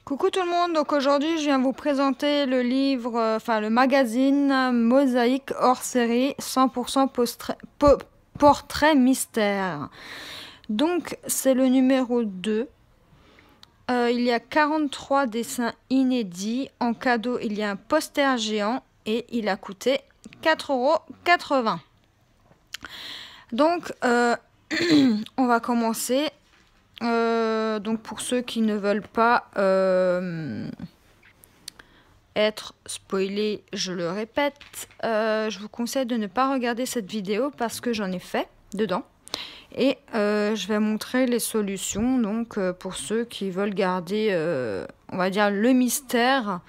Coucou tout le monde, donc aujourd'hui je viens vous présenter le livre, le magazine Mosaïque hors série 100% portrait mystère. Donc c'est le numéro 2. Il y a 43 dessins inédits. En cadeau il y a un poster géant et il a coûté 4,80 €. Donc on va commencer. Donc pour ceux qui ne veulent pas être spoilés, je le répète, je vous conseille de ne pas regarder cette vidéo parce que j'en ai fait dedans. Et je vais montrer les solutions, donc pour ceux qui veulent garder, on va dire, le mystère.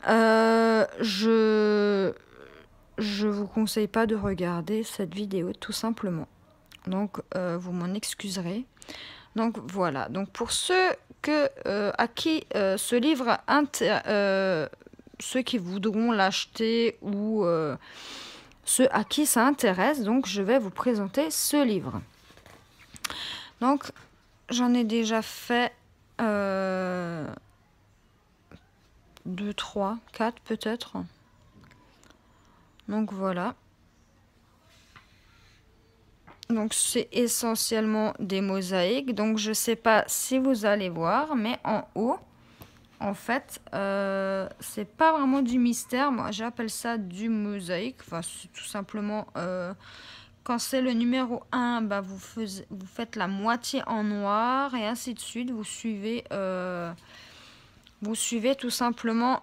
Je vous conseille pas de regarder cette vidéo tout simplement. Donc vous m'en excuserez. Donc voilà, donc pour ceux à qui ce livre ceux qui voudront l'acheter ou ceux à qui ça intéresse, donc je vais vous présenter ce livre. Donc j'en ai déjà fait 2, 3, 4 peut-être. Donc voilà. Donc c'est essentiellement des mosaïques. Donc je sais pas si vous allez voir, mais en haut, en fait, c'est pas vraiment du mystère. Moi j'appelle ça du mosaïque. Enfin c'est tout simplement quand c'est le numéro 1, bah, vous faites la moitié en noir et ainsi de suite. Vous suivez tout simplement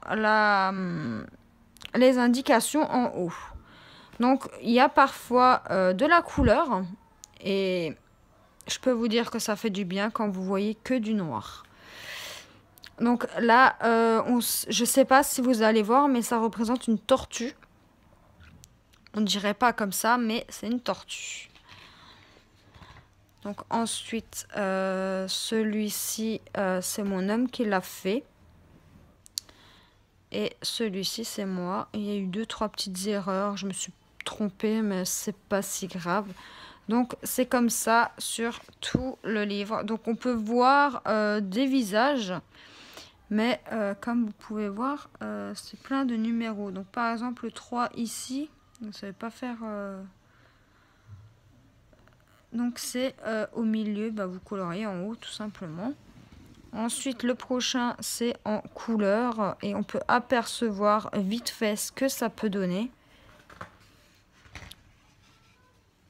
les indications en haut. Donc, il y a parfois de la couleur et je peux vous dire que ça fait du bien quand vous voyez que du noir. Donc là, je sais pas si vous allez voir, mais ça représente une tortue. On ne dirait pas comme ça, mais c'est une tortue. Donc ensuite, celui-ci, c'est mon homme qui l'a fait. Et celui-ci, c'est moi. Il y a eu 2-3 petites erreurs. Je me suis trompée, mais c'est pas si grave. Donc c'est comme ça sur tout le livre. Donc on peut voir des visages, mais comme vous pouvez voir, c'est plein de numéros. Donc par exemple le 3 ici, vous ne savez pas faire. Donc c'est au milieu, bah, vous coloriez en haut tout simplement. Ensuite, le prochain, c'est en couleur et on peut apercevoir vite fait ce que ça peut donner.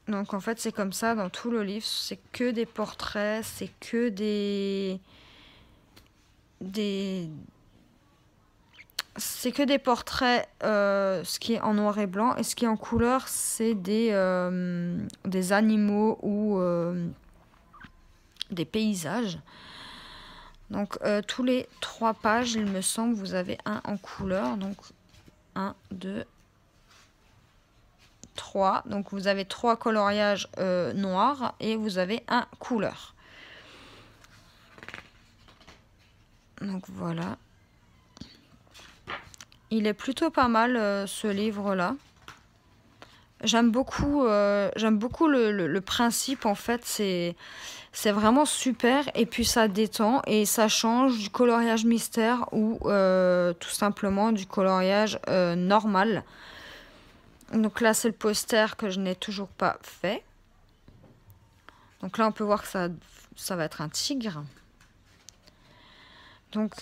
Donc, en fait, c'est comme ça dans tout le livre. C'est que des portraits, c'est que c'est que des portraits, ce qui est en noir et blanc. Et ce qui est en couleur, c'est des animaux ou des paysages. Donc tous les 3 pages, il me semble, vous avez un en couleur. Donc 1, 2, 3. Donc vous avez 3 coloriages noirs et vous avez un couleur. Donc voilà. Il est plutôt pas mal ce livre-là. J'aime beaucoup le principe, en fait, c'est vraiment super et puis ça détend et ça change du coloriage mystère ou tout simplement du coloriage normal. Donc là c'est le poster que je n'ai toujours pas fait. Donc là on peut voir que ça va être un tigre. Donc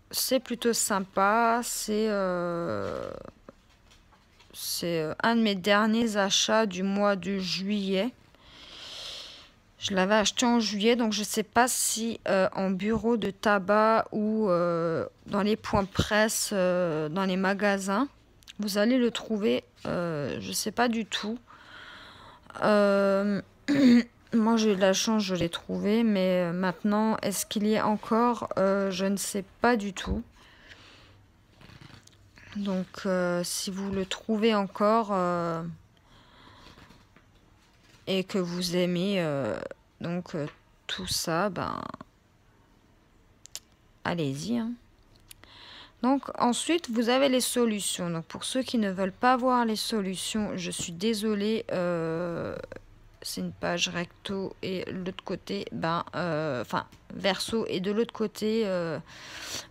c'est plutôt sympa, c'est un de mes derniers achats du mois de juillet. Je l'avais acheté en juillet, donc je ne sais pas si en bureau de tabac ou dans les points presse, dans les magasins, vous allez le trouver. Je ne sais pas du tout. Moi, j'ai eu de la chance, je l'ai trouvé, mais maintenant, est-ce qu'il y est encore? Je ne sais pas du tout. Donc, si vous le trouvez encore et que vous aimez tout ça, ben allez-y. Hein. Donc, ensuite, vous avez les solutions. Donc, pour ceux qui ne veulent pas voir les solutions, je suis désolée. C'est une page recto et l'autre côté, verso et de l'autre côté,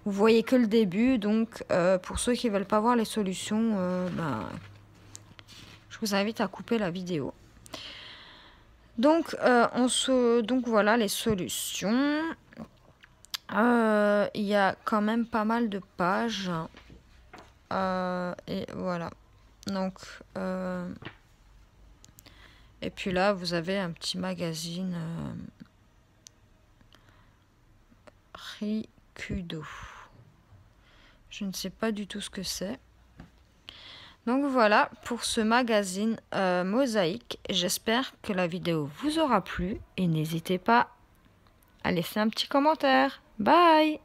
vous voyez que le début. Donc, pour ceux qui ne veulent pas voir les solutions, je vous invite à couper la vidéo. Donc, donc voilà les solutions. Il y a quand même pas mal de pages. Et voilà. Donc, et puis là, vous avez un petit magazine Rikudo. Je ne sais pas du tout ce que c'est. Donc voilà pour ce magazine Mosaïque. J'espère que la vidéo vous aura plu et n'hésitez pas à laisser un petit commentaire. Bye!